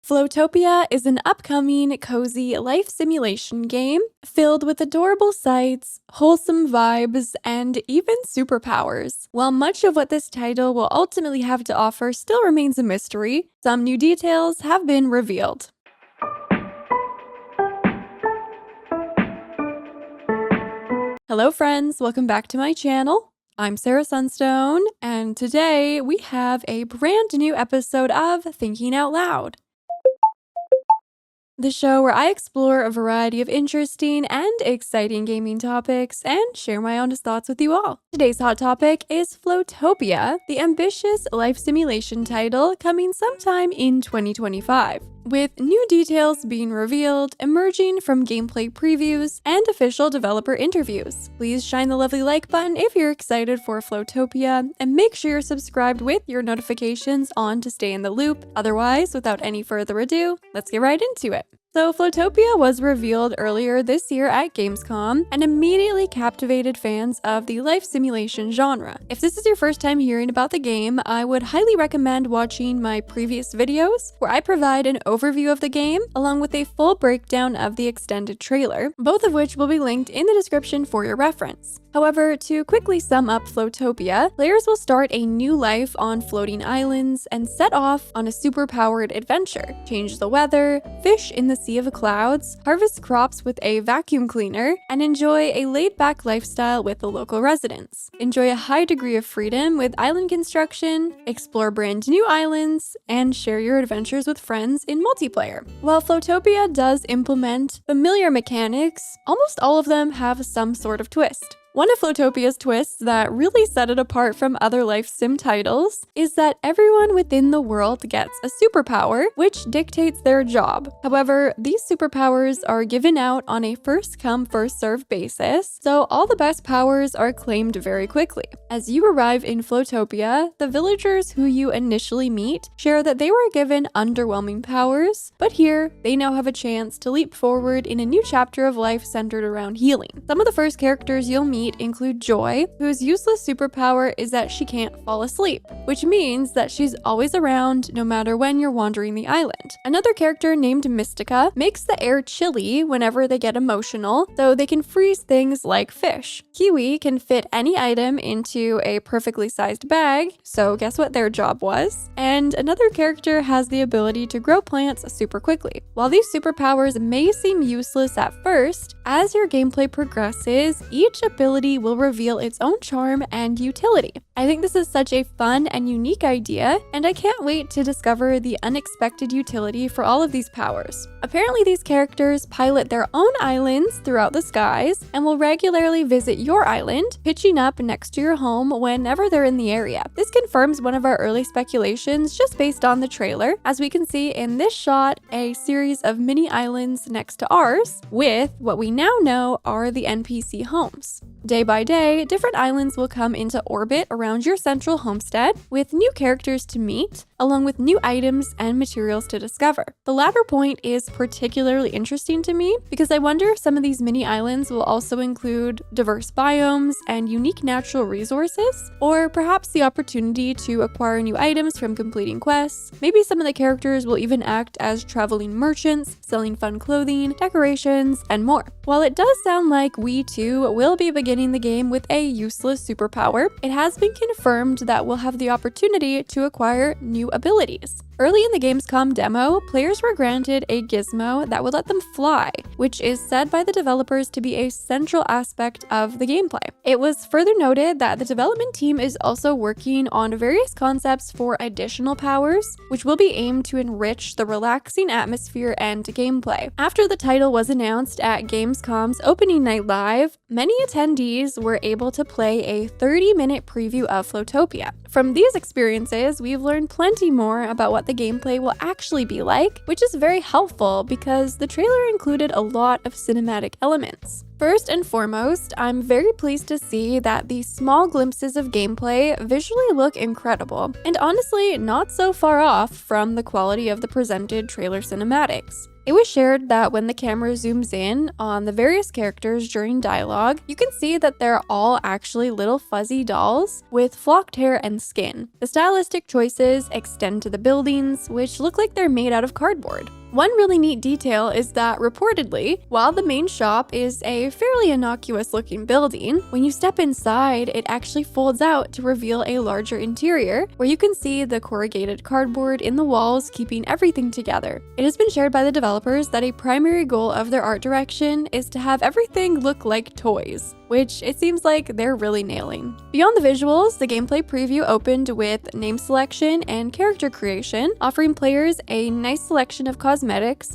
Floatopia is an upcoming, cozy life simulation game filled with adorable sights, wholesome vibes, and even superpowers. While much of what this title will ultimately have to offer still remains a mystery, some new details have been revealed. Hello friends, welcome back to my channel. I'm Sarah Sunstone, and today we have a brand new episode of Thinking Out Loud, the show where I explore a variety of interesting and exciting gaming topics and share my honest thoughts with you all. Today's hot topic is Floatopia, the ambitious life simulation title coming sometime in 2025. With new details being revealed, emerging from gameplay previews, and official developer interviews. Please shine the lovely like button if you're excited for Floatopia, and make sure you're subscribed with your notifications on to stay in the loop. Otherwise, without any further ado, let's get right into it. So Floatopia was revealed earlier this year at Gamescom and immediately captivated fans of the life simulation genre. If this is your first time hearing about the game, I would highly recommend watching my previous videos where I provide an overview of the game along with a full breakdown of the extended trailer, both of which will be linked in the description for your reference. However, to quickly sum up Floatopia, players will start a new life on floating islands and set off on a super-powered adventure, change the weather, fish in the sea of clouds, harvest crops with a vacuum cleaner, and enjoy a laid-back lifestyle with the local residents. Enjoy a high degree of freedom with island construction, explore brand new islands, and share your adventures with friends in multiplayer. While Floatopia does implement familiar mechanics, almost all of them have some sort of twist. One of Flowtopia's twists that really set it apart from other life sim titles is that everyone within the world gets a superpower, which dictates their job. However, these superpowers are given out on a first-come, first-served basis, so all the best powers are claimed very quickly. As you arrive in Floatopia, the villagers who you initially meet share that they were given underwhelming powers, but here, they now have a chance to leap forward in a new chapter of life centered around healing. Some of the first characters you'll meet include Joy, whose useless superpower is that she can't fall asleep, which means that she's always around no matter when you're wandering the island. Another character named Mystica makes the air chilly whenever they get emotional, so they can freeze things like fish. Kiwi can fit any item into a perfectly sized bag, so guess what their job was? And another character has the ability to grow plants super quickly. While these superpowers may seem useless at first, as your gameplay progresses, each ability will reveal its own charm and utility. I think this is such a fun and unique idea, and I can't wait to discover the unexpected utility for all of these powers. Apparently, these characters pilot their own islands throughout the skies and will regularly visit your island, pitching up next to your home whenever they're in the area. This confirms one of our early speculations just based on the trailer, as we can see in this shot a series of mini islands next to ours, with what we now know are the NPC homes. Day by day, different islands will come into orbit around your central homestead, with new characters to meet, along with new items and materials to discover. The latter point is particularly interesting to me because I wonder if some of these mini islands will also include diverse biomes and unique natural resources, or perhaps the opportunity to acquire new items from completing quests. Maybe some of the characters will even act as traveling merchants, selling fun clothing, decorations, and more. While it does sound like we too will be beginning the game with a useless superpower, it has been confirmed that we'll have the opportunity to acquire new abilities. Early in the Gamescom demo, players were granted a gizmo that would let them fly, which is said by the developers to be a central aspect of the gameplay. It was further noted that the development team is also working on various concepts for additional powers, which will be aimed to enrich the relaxing atmosphere and gameplay. After the title was announced at Gamescom's opening night live, many attendees were able to play a 30-minute preview of Floatopia. From these experiences, we've learned plenty more about what the gameplay will actually be like, which is very helpful because the trailer included a lot of cinematic elements. First and foremost, I'm very pleased to see that these small glimpses of gameplay visually look incredible, and honestly not so far off from the quality of the presented trailer cinematics. It was shared that when the camera zooms in on the various characters during dialogue, you can see that they're all actually little fuzzy dolls with flocked hair and skin. The stylistic choices extend to the buildings, which look like they're made out of cardboard. One really neat detail is that reportedly, while the main shop is a fairly innocuous looking building, when you step inside, it actually folds out to reveal a larger interior where you can see the corrugated cardboard in the walls keeping everything together. It has been shared by the developers that a primary goal of their art direction is to have everything look like toys, which it seems like they're really nailing. Beyond the visuals, the gameplay preview opened with name selection and character creation, offering players a nice selection of cosmetics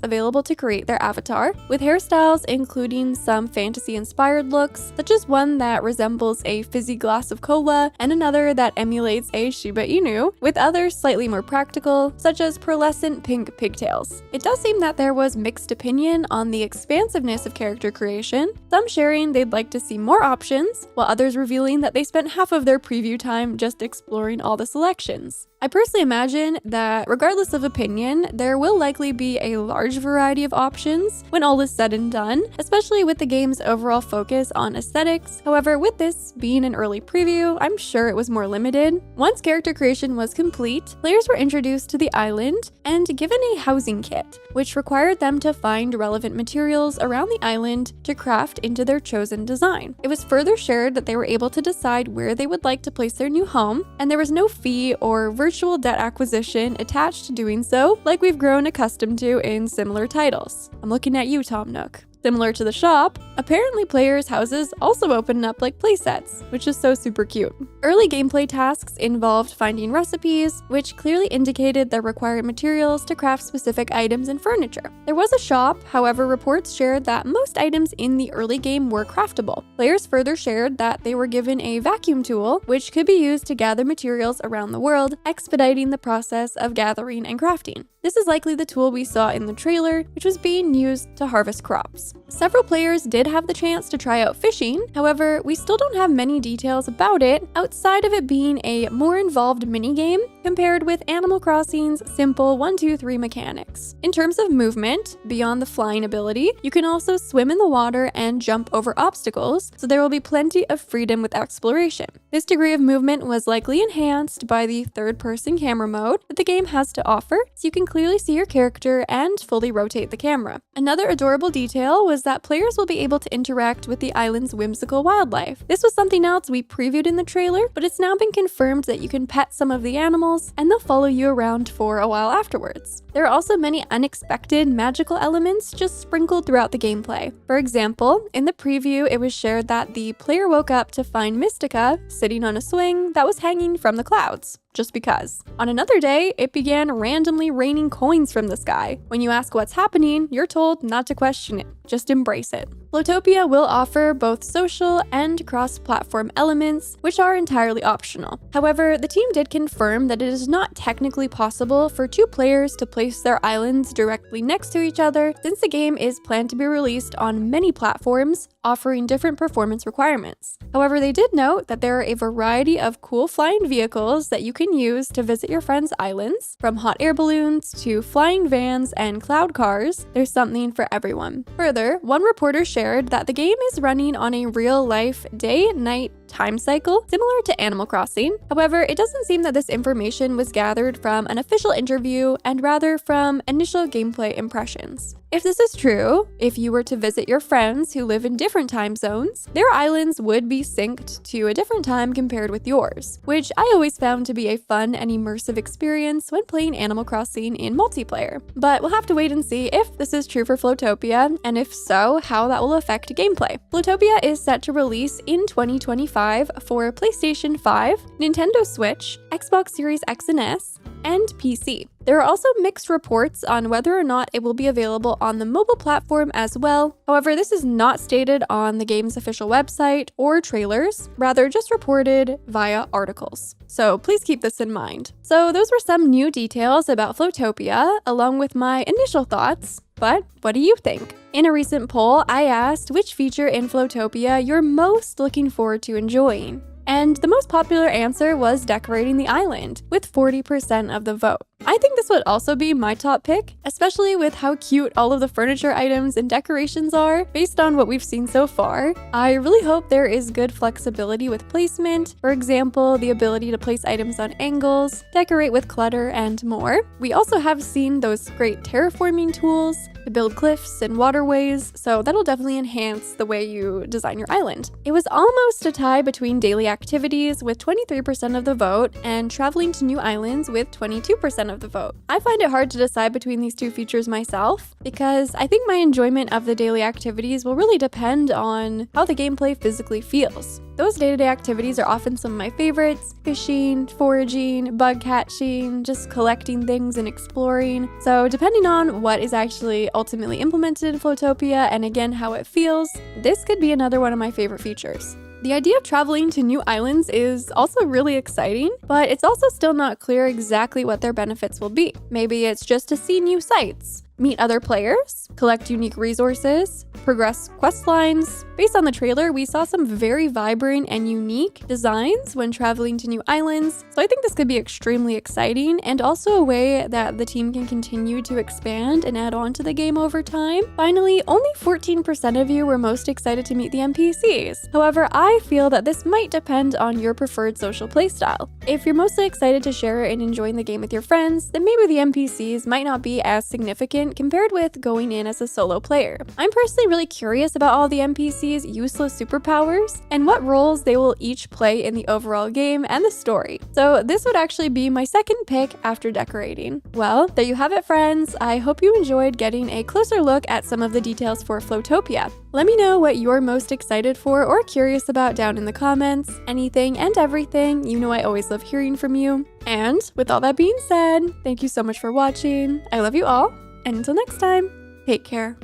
available to create their avatar, with hairstyles including some fantasy-inspired looks, such as one that resembles a fizzy glass of cola and another that emulates a Shiba Inu, with others slightly more practical, such as pearlescent pink pigtails. It does seem that there was mixed opinion on the expansiveness of character creation, some sharing they'd like to see more options, while others revealing that they spent half of their preview time just exploring all the selections. I personally imagine that regardless of opinion, there will likely be a large variety of options when all is said and done, especially with the game's overall focus on aesthetics. However, with this being an early preview, I'm sure it was more limited. Once character creation was complete, players were introduced to the island and given a housing kit, which required them to find relevant materials around the island to craft into their chosen design. It was further shared that they were able to decide where they would like to place their new home, and there was no fee or virtual debt acquisition attached to doing so, like we've grown accustomed to in similar titles. I'm looking at you, Tom Nook. Similar to the shop, apparently players' houses also open up like playsets, which is so super cute. Early gameplay tasks involved finding recipes, which clearly indicated the required materials to craft specific items and furniture. There was a shop, however, reports shared that most items in the early game were craftable. Players further shared that they were given a vacuum tool, which could be used to gather materials around the world, expediting the process of gathering and crafting. This is likely the tool we saw in the trailer, which was being used to harvest crops. Several players did have the chance to try out fishing, however, we still don't have many details about it outside of it being a more involved minigame compared with Animal Crossing's simple 1-2-3 mechanics. In terms of movement, beyond the flying ability, you can also swim in the water and jump over obstacles, so there will be plenty of freedom with exploration. This degree of movement was likely enhanced by the third-person camera mode that the game has to offer, so you can clearly see your character and fully rotate the camera. Another adorable detail was that players will be able to interact with the island's whimsical wildlife. This was something else we previewed in the trailer, but it's now been confirmed that you can pet some of the animals and they'll follow you around for a while afterwards. There are also many unexpected magical elements just sprinkled throughout the gameplay. For example, in the preview, it was shared that the player woke up to find Mystica sitting on a swing that was hanging from the clouds. Just because. On another day, it began randomly raining coins from the sky. When you ask what's happening, you're told not to question it, just embrace it. Floatopia will offer both social and cross-platform elements, which are entirely optional. However, the team did confirm that it is not technically possible for two players to place their islands directly next to each other, since the game is planned to be released on many platforms, offering different performance requirements. However, they did note that there are a variety of cool flying vehicles that you can use to visit your friends' islands, from hot air balloons to flying vans and cloud cars. There's something for everyone. Further, one reporter shared that the game is running on a real-life day-night time cycle similar to Animal Crossing. However, it doesn't seem that this information was gathered from an official interview and rather from initial gameplay impressions. If this is true, if you were to visit your friends who live in different time zones, their islands would be synced to a different time compared with yours, which I always found to be a fun and immersive experience when playing Animal Crossing in multiplayer. But we'll have to wait and see if this is true for Floatopia, and if so, how that will affect gameplay. Floatopia is set to release in 2025 for PlayStation 5, Nintendo Switch, Xbox Series X and S, and PC. There are also mixed reports on whether or not it will be available on the mobile platform as well. However, this is not stated on the game's official website or trailers, rather just reported via articles. So please keep this in mind. So those were some new details about Floatopia, along with my initial thoughts. But what do you think? In a recent poll, I asked which feature in Floatopia you're most looking forward to enjoying. And the most popular answer was decorating the island, with 40% of the vote. I think this would also be my top pick, especially with how cute all of the furniture items and decorations are based on what we've seen so far. I really hope there is good flexibility with placement, for example, the ability to place items on angles, decorate with clutter, and more. We also have seen those great terraforming tools to build cliffs and waterways, so that'll definitely enhance the way you design your island. It was almost a tie between daily activities with 23% of the vote and traveling to new islands with 22% of the vote. I find it hard to decide between these two features myself because I think my enjoyment of the daily activities will really depend on how the gameplay physically feels. Those day-to-day activities are often some of my favorites: fishing, foraging, bug catching, just collecting things and exploring. So depending on what is actually ultimately implemented in Floatopia and again how it feels, this could be another one of my favorite features. The idea of traveling to new islands is also really exciting, but it's also still not clear exactly what their benefits will be. Maybe it's just to see new sights, meet other players, collect unique resources, progress quest lines. Based on the trailer, we saw some very vibrant and unique designs when traveling to new islands, so I think this could be extremely exciting and also a way that the team can continue to expand and add on to the game over time. Finally, only 14% of you were most excited to meet the NPCs. However, I feel that this might depend on your preferred social playstyle. If you're mostly excited to share and enjoying the game with your friends, then maybe the NPCs might not be as significant compared with going in as a solo player. I'm personally really curious about all the NPCs' useless superpowers and what roles they will each play in the overall game and the story. So this would actually be my second pick after decorating. Well, there you have it, friends. I hope you enjoyed getting a closer look at some of the details for Floatopia. Let me know what you're most excited for or curious about down in the comments. Anything and everything. You know I always love hearing from you. And with all that being said, thank you so much for watching. I love you all. And until next time, take care.